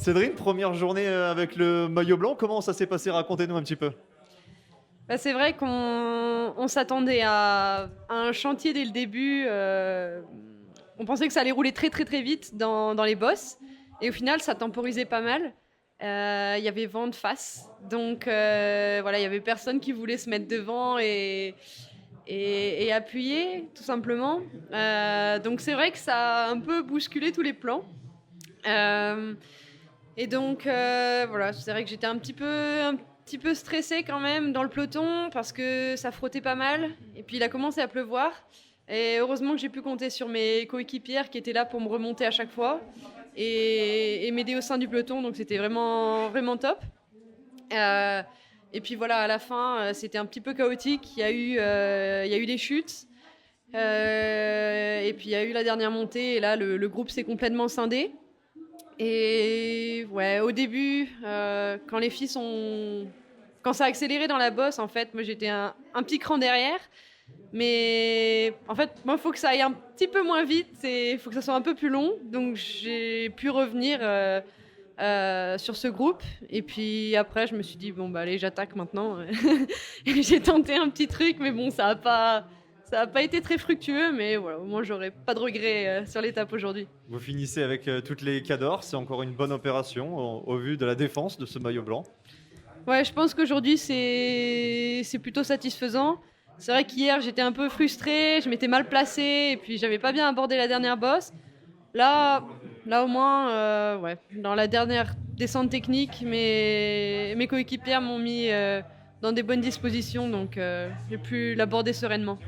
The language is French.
Cédrine, première journée avec le maillot blanc, comment ça s'est passé? Racontez-nous un petit peu. Bah, c'est vrai qu'on s'attendait à un chantier dès le début. On pensait que ça allait rouler très très très vite dans les bosses. Et au final, ça temporisait pas mal. Il y avait vent de face. Donc voilà, il y avait personne qui voulait se mettre devant et appuyer, tout simplement. Donc c'est vrai que ça a un peu bousculé tous les plans. Et donc voilà, c'est vrai que j'étais un petit peu stressée quand même dans le peloton parce que ça frottait pas mal. Et puis il a commencé à pleuvoir. Et heureusement que j'ai pu compter sur mes coéquipières qui étaient là pour me remonter à chaque fois et m'aider au sein du peloton. Donc c'était vraiment, vraiment top. Et puis voilà, à la fin, c'était un petit peu chaotique. Il y a eu des chutes. Et puis il y a eu la dernière montée. Et là, le groupe s'est complètement scindé. Et ouais, au début, quand les filles sont... Quand ça a accéléré dans la bosse, en fait, moi j'étais un petit cran derrière. Mais en fait, moi, il faut que ça aille un petit peu moins vite et il faut que ça soit un peu plus long. Donc j'ai pu revenir sur ce groupe. Et puis après, je me suis dit, bon, bah allez, j'attaque maintenant. Et j'ai tenté un petit truc, mais bon, ça a pas été très fructueux. Mais voilà, au moins, j'aurai pas de regrets sur l'étape aujourd'hui. Vous finissez avec toutes les cadors, c'est encore une bonne opération au vu de la défense de ce maillot blanc. Ouais, je pense qu'aujourd'hui, c'est plutôt satisfaisant. C'est vrai qu'hier, j'étais un peu frustrée, je m'étais mal placée et puis j'avais pas bien abordé la dernière bosse. Là au moins, ouais, dans la dernière descente technique, mes coéquipières m'ont mis dans des bonnes dispositions, donc j'ai pu l'aborder sereinement.